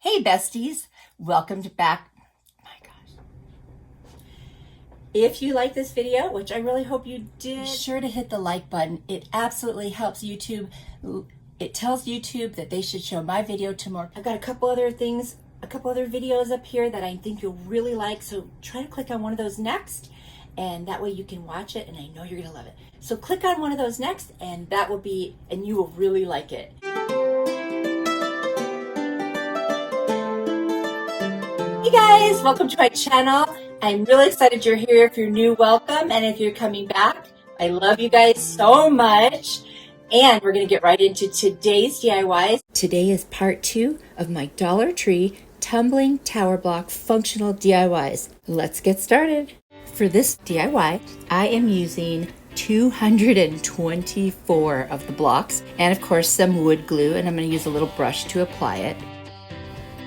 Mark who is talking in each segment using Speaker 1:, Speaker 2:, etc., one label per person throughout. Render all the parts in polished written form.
Speaker 1: Hey besties, welcome back. My gosh. If you like this video, which I really hope you did, be sure to hit the like button. It absolutely helps YouTube. It tells YouTube that they should show my video to more. I've got a couple other videos up here that I think you'll really like. So try to click on one of those next, and that way you can watch it, and I know you're gonna love it. So click on one of those next, and you will really like it. Hey guys, welcome to my channel. I'm really excited you're here. If you're new, welcome. And if you're coming back, I love you guys so much. And we're gonna get right into today's DIYs. Today is part 2 of my Dollar Tree tumbling tower block functional DIYs. Let's get started. For this DIY, I am using 224 of the blocks and of course some wood glue, and I'm gonna use a little brush to apply it.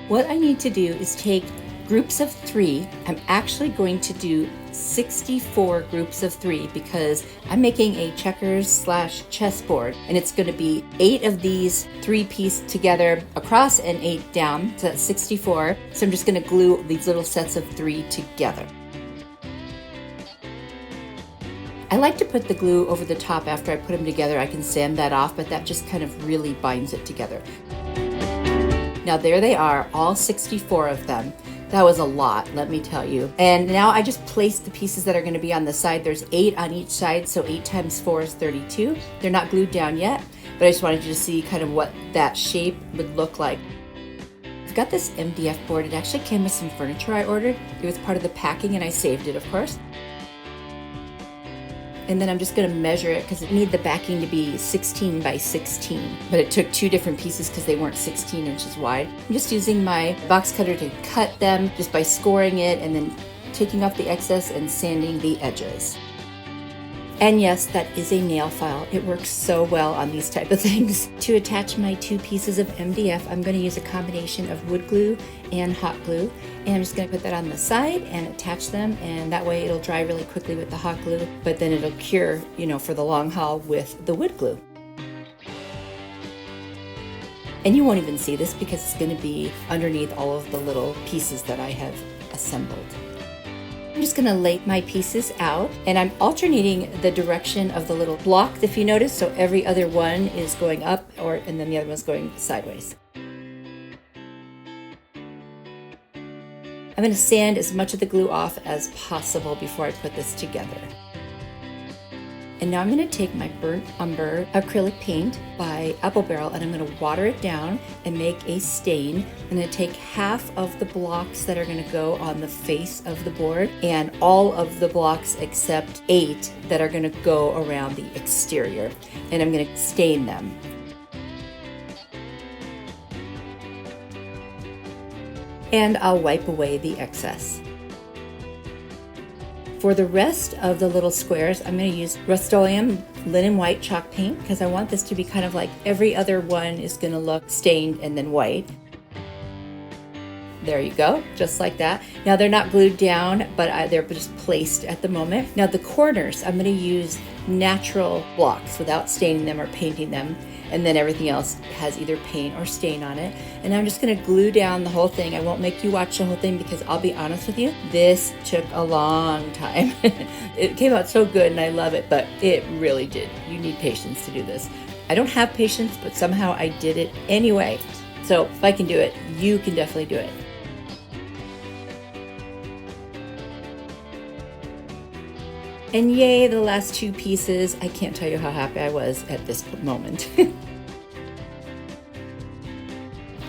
Speaker 1: What I need to do is take groups of 3. I'm actually going to do 64 groups of 3 because I'm making a checkers / chessboard, and it's going to be 8 of these 3 pieced together across and 8 down, so that's 64. So I'm just going to glue these little sets of 3 together. I like to put the glue over the top after I put them together. I can sand that off, but that just kind of really binds it together. Now there they are, all 64 of them. That was a lot, let me tell you. And now I just placed the pieces that are going to be on the side. There's 8 on each side, so 8 times 4 is 32. They're not glued down yet, but I just wanted you to see kind of what that shape would look like. I've got this MDF board. It actually came with some furniture I ordered. It was part of the packing and I saved it, of course. And then I'm just going to measure it because I need the backing to be 16 by 16. But it took 2 different pieces because they weren't 16 inches wide. I'm just using my box cutter to cut them just by scoring it and then taking off the excess and sanding the edges. And yes, that is a nail file. It works so well on these type of things. To attach my 2 pieces of MDF, I'm going to use a combination of wood glue and hot glue. And I'm just going to put that on the side and attach them, and that way it'll dry really quickly with the hot glue, but then it'll cure, for the long haul with the wood glue. And you won't even see this because it's going to be underneath all of the little pieces that I have assembled. I'm just going to lay my pieces out, and I'm alternating the direction of the little block, if you notice, so every other one is going up and then the other one's going sideways. I'm going to sand as much of the glue off as possible before I put this together. And now I'm going to take my burnt umber acrylic paint by Apple Barrel, and I'm going to water it down and make a stain. I'm going to take half of the blocks that are going to go on the face of the board and all of the blocks except 8 that are going to go around the exterior, and I'm going to stain them. And I'll wipe away the excess. For the rest of the little squares, I'm going to use Rust-Oleum linen white chalk paint because I want this to be kind of like every other one is going to look stained and then white. There you go, just like that. Now they're not glued down, but they're just placed at the moment. Now the corners, I'm going to use natural blocks without staining them or painting them. And then everything else has either paint or stain on it. And I'm just going to glue down the whole thing. I won't make you watch the whole thing because I'll be honest with you, this took a long time. It came out so good and I love it, but it really did. You need patience to do this. I don't have patience, but somehow I did it anyway. So if I can do it, you can definitely do it. And yay, the last 2 pieces. I can't tell you how happy I was at this moment.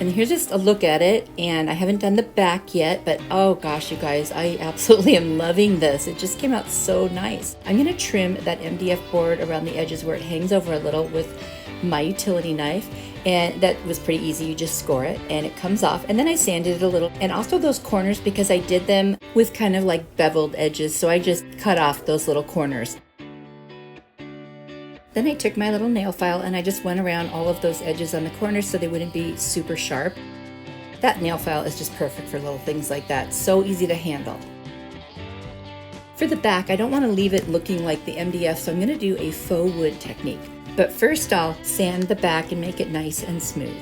Speaker 1: And here's just a look at it, and I haven't done the back yet, but oh gosh, you guys, I absolutely am loving this. It just came out so nice. I'm gonna trim that MDF board around the edges where it hangs over a little with my utility knife, and that was pretty easy. You just score it and it comes off, and then I sanded it a little, and also those corners because I did them with kind of like beveled edges, so I just cut off those little corners. Then I took my little nail file and I just went around all of those edges on the corners so they wouldn't be super sharp. That nail file is just perfect for little things like that, so easy to handle. For the back, I don't want to leave it looking like the MDF, so I'm going to do a faux wood technique. But first I'll sand the back and make it nice and smooth.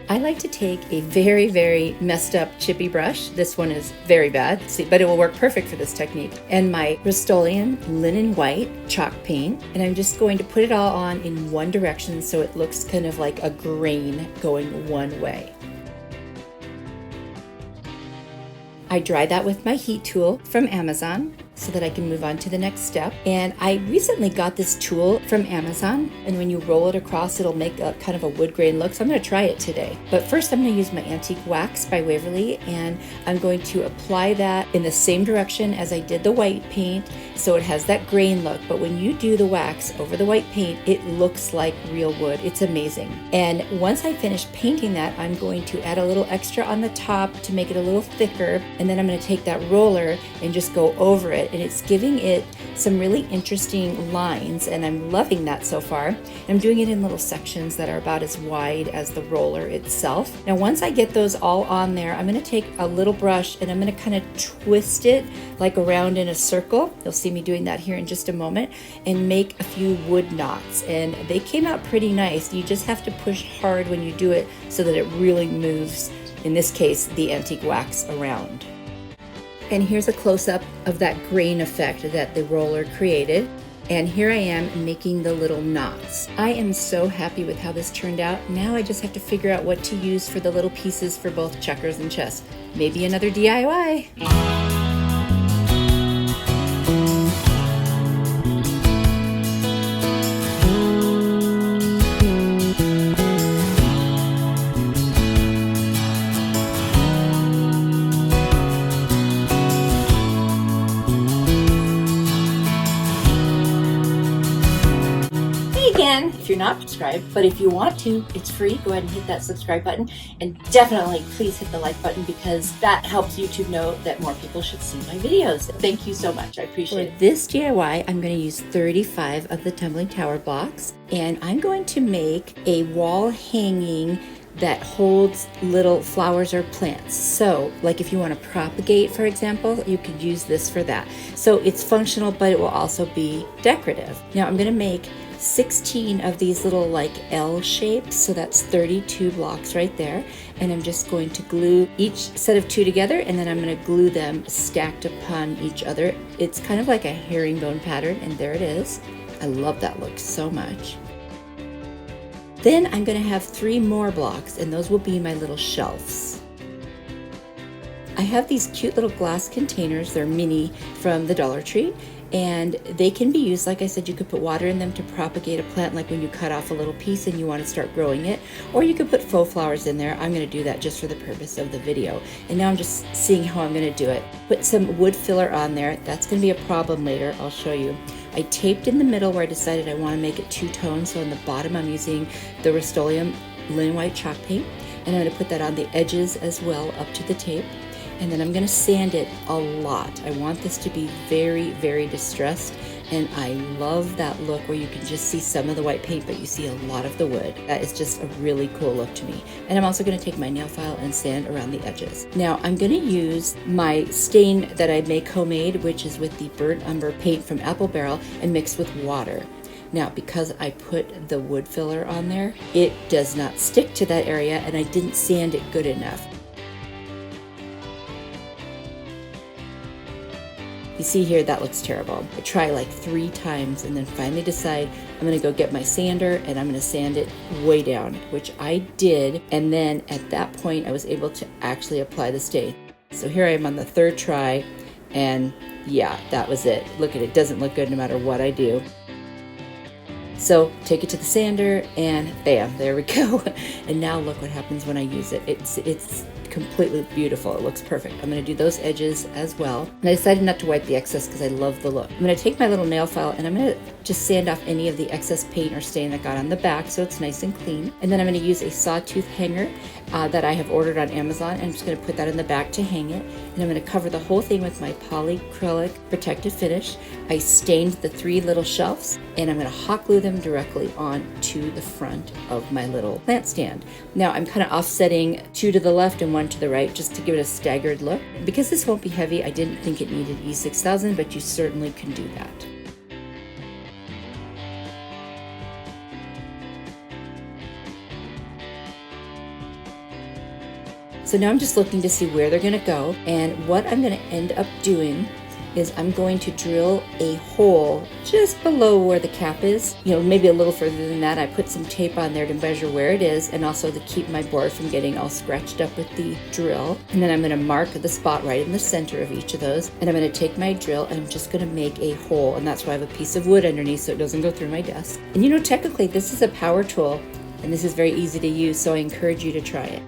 Speaker 1: I like to take a very, very messed up chippy brush. This one is very bad, but it will work perfect for this technique. And my Rust-Oleum linen white chalk paint. And I'm just going to put it all on in one direction so it looks kind of like a grain going one way. I dry that with my heat tool from Amazon so that I can move on to the next step. And I recently got this tool from Amazon, and when you roll it across, it'll make a kind of a wood grain look. So I'm going to try it today. But first I'm going to use my Antique Wax by Waverly, and I'm going to apply that in the same direction as I did the white paint, so it has that grain look. But when you do the wax over the white paint, it looks like real wood. It's amazing. And once I finish painting that, I'm going to add a little extra on the top to make it a little thicker, and then I'm going to take that roller and just go over it, and it's giving it some really interesting lines, and I'm loving that so far. And I'm doing it in little sections that are about as wide as the roller itself. Now once I get those all on there, I'm going to take a little brush and I'm going to kind of twist it like around in a circle. You'll see me doing that here in just a moment, and make a few wood knots, and they came out pretty nice. You just have to push hard when you do it so that it really moves, in this case, the antique wax around. And here's a close-up of that grain effect that the roller created. And here I am making the little knots. I am so happy with how this turned out. Now I just have to figure out what to use for the little pieces for both checkers and chest. Maybe another DIY. If you're not subscribed, but if you want to, it's free. Go ahead and hit that subscribe button, and definitely please hit the like button, because that helps YouTube know that more people should see my videos. Thank you so much. I appreciate it. For this DIY, I'm going to use 35 of the tumbling tower blocks, and I'm going to make a wall hanging that holds little flowers or plants. So like if you want to propagate, for example, you could use this for that. So it's functional, but it will also be decorative. Now I'm going to make 16 of these little like L shapes, so that's 32 blocks right there, and I'm just going to glue each set of 2 together, and then I'm going to glue them stacked upon each other. It's kind of like a herringbone pattern, and there it is. I love that look so much. Then I'm going to have 3 more blocks, and those will be my little shelves. I have these cute little glass containers. They're mini from the Dollar Tree, and they can be used, like I said, you could put water in them to propagate a plant, like when you cut off a little piece and you want to start growing it, or you could put faux flowers in there. I'm going to do that just for the purpose of the video. And now I'm just seeing how I'm going to do it. Put some wood filler on there. That's going to be a problem later. I'll show you. I taped in the middle where I decided I want to make it 2-tone, so on the bottom I'm using the Rust-Oleum linen white chalk paint, and I'm going to put that on the edges as well up to the tape. And then I'm going to sand it a lot. I want this to be very, very distressed, and I love that look where you can just see some of the white paint, but you see a lot of the wood. That is just a really cool look to me. And I'm also going to take my nail file and sand around the edges. Now I'm going to use my stain that I make homemade, which is with the burnt umber paint from Apple Barrel, and mixed with water. Now, because I put the wood filler on there, it does not stick to that area, and I didn't sand it good enough. You see here, that looks terrible. I try like 3 times and then finally decide I'm gonna go get my sander and I'm gonna sand it way down, which I did. And then at that point, I was able to actually apply the stain. So here I am on the 3rd try, and yeah, that was it. Look at it, doesn't look good no matter what I do. So take it to the sander and bam, there we go. And now look what happens when I use it. It's completely beautiful. It looks perfect. I'm going to do those edges as well. And I decided not to wipe the excess because I love the look. I'm going to take my little nail file and I'm going to just sand off any of the excess paint or stain that got on the back so it's nice and clean. And then I'm going to use a sawtooth hanger that I have ordered on Amazon, and I'm just going to put that in the back to hang it. And I'm going to cover the whole thing with my polyacrylic protective finish. I stained the 3 little shelves, and I'm going to hot glue them directly onto the front of my little plant stand. Now I'm kind of offsetting 2 to the left and 1 to the right just to give it a staggered look. Because this won't be heavy, I didn't think it needed E6000, but you certainly can do that. So now I'm just looking to see where they're gonna go, and what I'm gonna end up doing is I'm going to drill a hole just below where the cap is, maybe a little further than that. I put some tape on there to measure where it is, and also to keep my board from getting all scratched up with the drill. And then I'm going to mark the spot right in the center of each of those, and I'm going to take my drill and I'm just going to make a hole, and that's why I have a piece of wood underneath so it doesn't go through my desk. And technically this is a power tool, and this is very easy to use, so I encourage you to try it.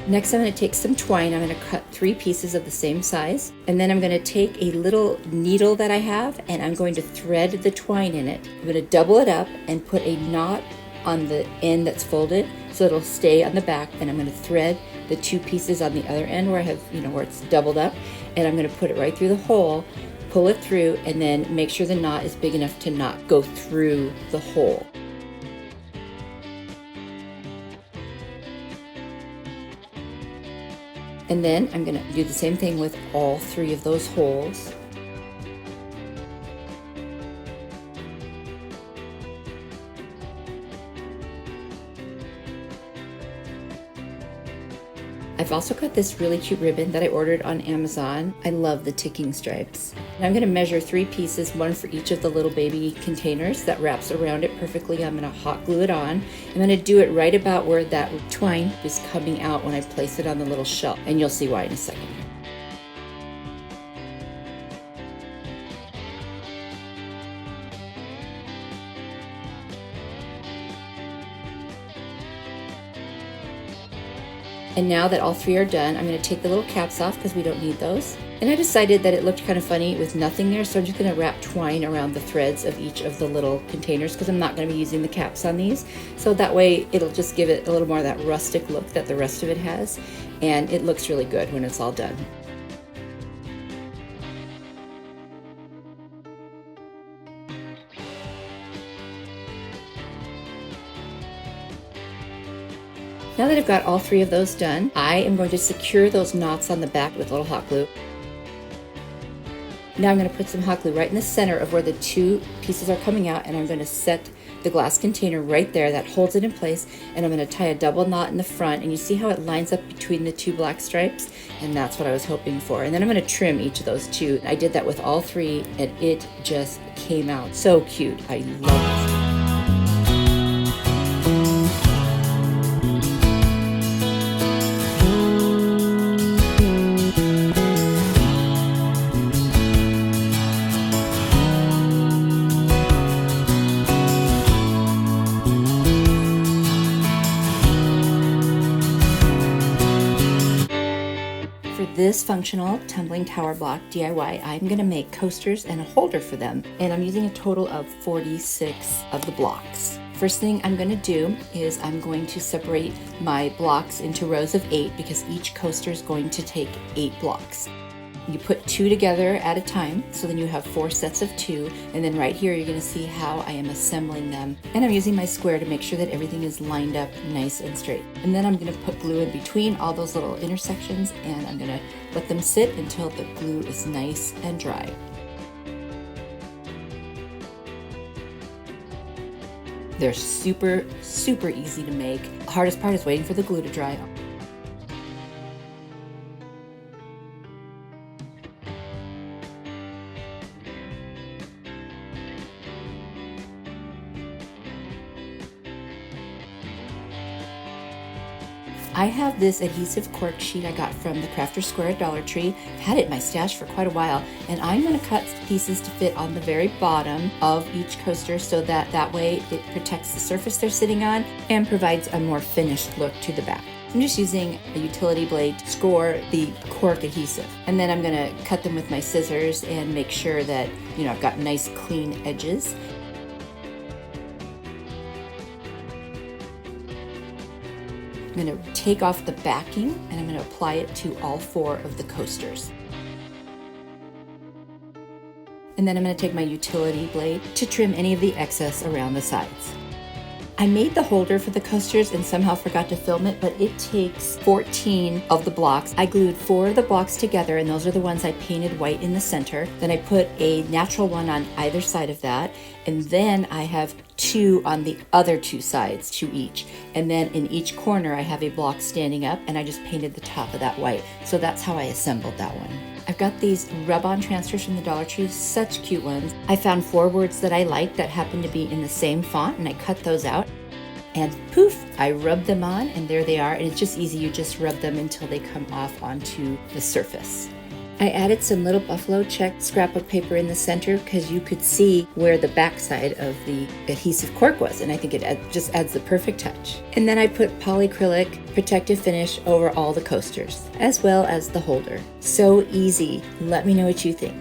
Speaker 1: Next, I'm going to take some twine. I'm going to cut 3 pieces of the same size, and then I'm going to take a little needle that I have, and I'm going to thread the twine in it. I'm going to double it up and put a knot on the end that's folded so it'll stay on the back, and I'm going to thread the 2 pieces on the other end where I have, where it's doubled up, and I'm going to put it right through the hole, pull it through, and then make sure the knot is big enough to not go through the hole. And then I'm going to do the same thing with all 3 of those holes. I've also got this really cute ribbon that I ordered on Amazon. I love the ticking stripes. And I'm going to measure 3 pieces, 1 for each of the little baby containers that wraps around it perfectly. I'm going to hot glue it on. I'm going to do it right about where that twine is coming out when I place it on the little shelf, and you'll see why in a second. And now that all 3 are done, I'm going to take the little caps off because we don't need those. And I decided that it looked kind of funny with nothing there, so I'm just going to wrap twine around the threads of each of the little containers because I'm not going to be using the caps on these. So that way it'll just give it a little more of that rustic look that the rest of it has, and it looks really good when it's all done. Now that I've got all 3 of those done, I am going to secure those knots on the back with a little hot glue. Now I'm going to put some hot glue right in the center of where the 2 pieces are coming out, and I'm going to set the glass container right there that holds it in place, and I'm going to tie a double knot in the front, and you see how it lines up between the 2 black stripes, and that's what I was hoping for. And then I'm going to trim each of those 2. I did that with all 3, and it just came out so cute. I love it. This functional tumbling tower block DIY, I'm going to make coasters and a holder for them, and I'm using a total of 46 of the blocks. First thing I'm going to do is I'm going to separate my blocks into rows of 8 because each coaster is going to take 8 blocks. You put 2 together at a time, so then you have 4 sets of 2, and then right here you're going to see how I am assembling them. And I'm using my square to make sure that everything is lined up nice and straight. And then I'm going to put glue in between all those little intersections, and I'm going to let them sit until the glue is nice and dry. They're super, super easy to make. The hardest part is waiting for the glue to dry. I have this adhesive cork sheet I got from the Crafter Square at Dollar Tree. I've had it in my stash for quite a while, and I'm going to cut pieces to fit on the very bottom of each coaster so that way it protects the surface they're sitting on and provides a more finished look to the back. I'm just using a utility blade to score the cork adhesive, and then I'm going to cut them with my scissors and make sure that I've got nice clean edges. I'm going to take off the backing and I'm going to apply it to all 4 of the coasters. And then I'm going to take my utility blade to trim any of the excess around the sides. I made the holder for the coasters and somehow forgot to film it, but it takes 14 of the blocks. I glued 4 of the blocks together, and those are the ones I painted white in the center. Then I put a natural one on either side of that, and then I have 2 on the other 2 sides, 2 each. And then in each corner I have a block standing up, and I just painted the top of that white. So that's how I assembled that one. I've got these rub-on transfers from the Dollar Tree, such cute ones. I found 4 words that I liked that happened to be in the same font, and I cut those out. And poof, I rubbed them on, and there they are. And it's just easy, you just rub them until they come off onto the surface. I added some little buffalo check scrapbook paper in the center because you could see where the backside of the adhesive cork was, and I think it just adds the perfect touch. And then I put polyacrylic protective finish over all the coasters, as well as the holder. So easy. Let me know what you think.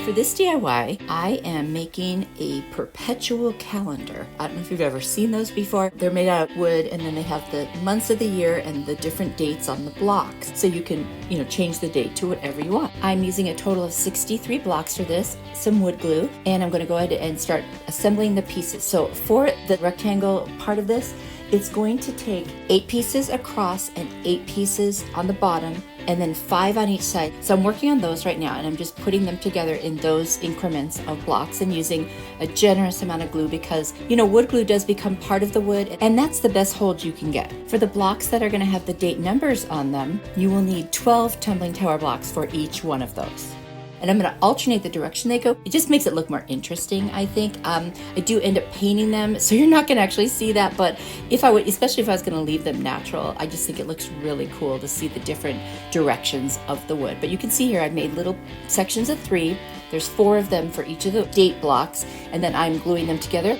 Speaker 1: For this DIY, I am making a perpetual calendar. I don't know if you've ever seen those before. They're made out of wood, and then they have the months of the year and the different dates on the blocks. So you can, change the date to whatever you want. I'm using a total of 63 blocks for this, some wood glue, and I'm going to go ahead and start assembling the pieces. So for the rectangle part of this, it's going to take 8 pieces across and 8 pieces on the bottom, and then 5 on each side. So I'm working on those right now, and I'm just putting them together in those increments of blocks and using a generous amount of glue because, wood glue does become part of the wood, and that's the best hold you can get. For the blocks that are going to have the date numbers on them, you will need 12 tumbling tower blocks for each one of those. And I'm going to alternate the direction they go. It just makes it look more interesting, I think. I do end up painting them, so you're not going to actually see that, but especially if I was going to leave them natural, I just think it looks really cool to see the different directions of the wood. But you can see here I've made little sections of 3. There's 4 of them for each of the date blocks, and then I'm gluing them together.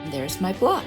Speaker 1: And there's my block.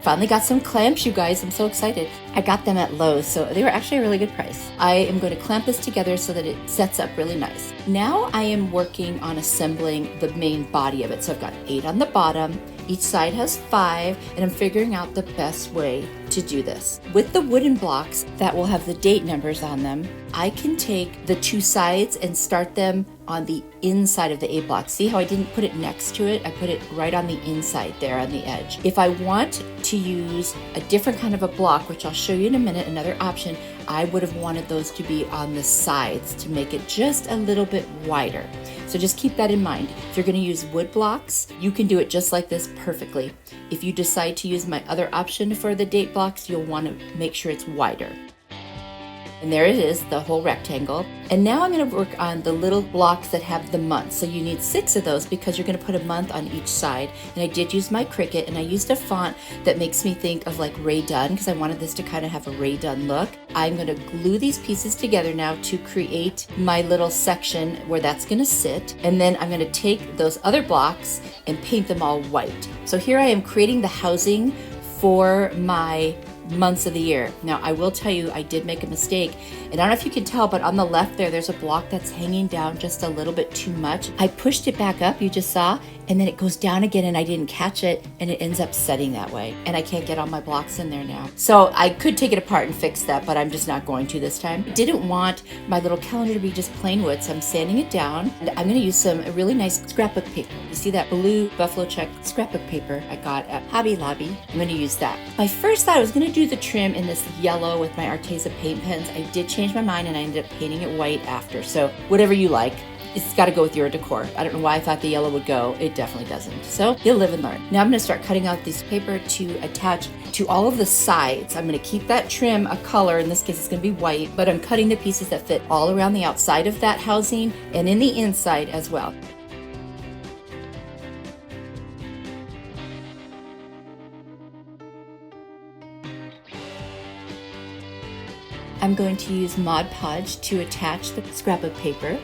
Speaker 1: Finally got some clamps, you guys. I'm so excited. I got them at Lowe's, so they were actually a really good price. I am going to clamp this together so that it sets up really nice. Now I am working on assembling the main body of it. So I've got 8 on the bottom. Each side has 5, and I'm figuring out the best way to do this. With the wooden blocks that will have the date numbers on them, I can take the 2 sides and start them on the inside of the A block. See how I didn't put it next to it? I put it right on the inside there on the edge. If I want to use a different kind of a block, which I'll show you in a minute, another option, I would have wanted those to be on the sides to make it just a little bit wider. So just keep that in mind. If you're going to use wood blocks, you can do it just like this perfectly. If you decide to use my other option for the date blocks, you'll want to make sure it's wider. And there it is, the whole rectangle. And now I'm going to work on the little blocks that have the months. So you need 6 of those because you're going to put a month on each side. And I did use my Cricut, and I used a font that makes me think of like Ray Dunn because I wanted this to kind of have a Ray Dunn look. I'm going to glue these pieces together now to create my little section where that's going to sit. And then I'm going to take those other blocks and paint them all white. So here I am creating the housing for my months of the year. Now, I will tell you, I did make a mistake, and I don't know if you can tell, but on the left there's a block that's hanging down just a little bit too much. I pushed it back up, you just saw, and then it goes down again, and I didn't catch it, and it ends up setting that way, and I can't get all my blocks in there now. So I could take it apart and fix that, but I'm just not going to this time. I didn't want my little calendar to be just plain wood, so I'm sanding it down, and I'm going to use some really nice scrapbook paper. You see that blue buffalo check scrapbook paper I got at Hobby Lobby? I'm going to use that. My first thought I was going to do the trim in this yellow with my Arteza paint pens. I did change my mind, and I ended up painting it white after, so whatever you like. It's got to go with your decor. I don't know why I thought the yellow would go. It definitely doesn't. So you'll live and learn. Now I'm going to start cutting out this paper to attach to all of the sides. I'm going to keep that trim a color. In this case, it's going to be white, but I'm cutting the pieces that fit all around the outside of that housing and in the inside as well. I'm going to use Mod Podge to attach the scrapbook paper.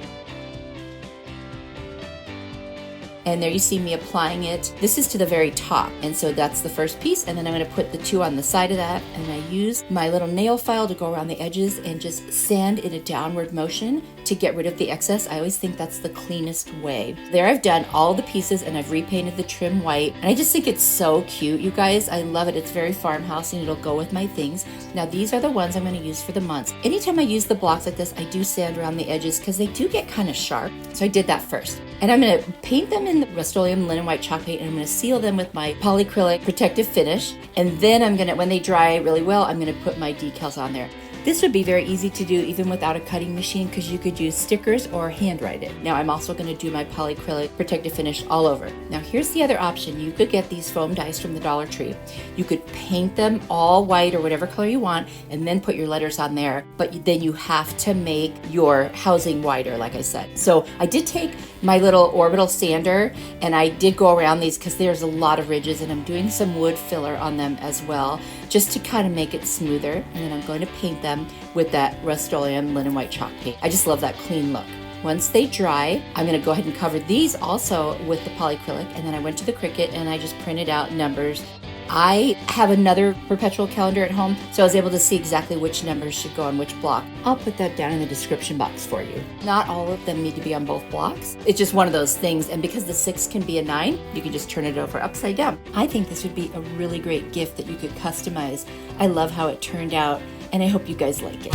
Speaker 1: And there you see me applying it. This is to the very top. And so that's the first piece. And then I'm going to put the 2 on the side of that. And I use my little nail file to go around the edges and just sand in a downward motion to get rid of the excess. I always think that's the cleanest way. There I've done all the pieces and I've repainted the trim white. And I just think it's so cute, you guys. I love it. It's very farmhouse and it'll go with my things. Now these are the ones I'm going to use for the months. Anytime I use the blocks like this, I do sand around the edges because they do get kind of sharp. So I did that first. And I'm going to paint them in the Rust-Oleum linen white chalk paint, and I'm going to seal them with my polyacrylic protective finish. And then I'm going to, when they dry really well, I'm going to put my decals on there. This would be very easy to do even without a cutting machine because you could use stickers or handwrite it. Now I'm also going to do my polyacrylic protective finish all over. Now here's the other option. You could get these foam dies from the Dollar Tree. You could paint them all white or whatever color you want and then put your letters on there, but then you have to make your housing wider, like I said. So I did take my little orbital sander and I did go around these because there's a lot of ridges, and I'm doing some wood filler on them as well just to kind of make it smoother. And then I'm going to paint them with that Rust-Oleum linen white chalk paint. I just love that clean look. Once they dry, I'm going to go ahead and cover these also with the polyacrylic, and then I went to the Cricut and I just printed out numbers. I have another perpetual calendar at home, so I was able to see exactly which numbers should go on which block. I'll put that down in the description box for you. Not all of them need to be on both blocks. It's just one of those things, and because the 6 can be a 9, you can just turn it over upside down. I think this would be a really great gift that you could customize. I love how it turned out, and I hope you guys like it.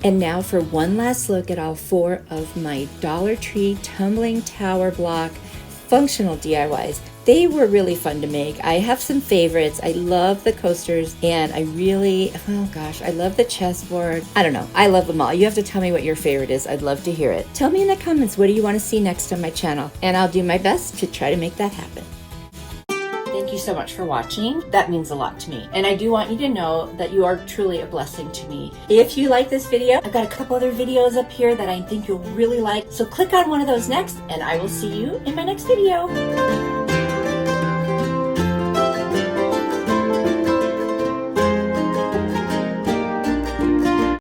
Speaker 1: And now for one last look at all 4 of my Dollar Tree tumbling tower block functional DIYs. They were really fun to make. I have some favorites. I love the coasters, and I really, oh gosh, I love the chessboard. I don't know. I love them all. You have to tell me what your favorite is. I'd love to hear it. Tell me in the comments, what do you want to see next on my channel? And I'll do my best to try to make that happen. Thank you so much for watching. That means a lot to me. And I do want you to know that you are truly a blessing to me. If you like this video, I've got a couple other videos up here that I think you'll really like. So click on one of those next, and I will see you in my next video.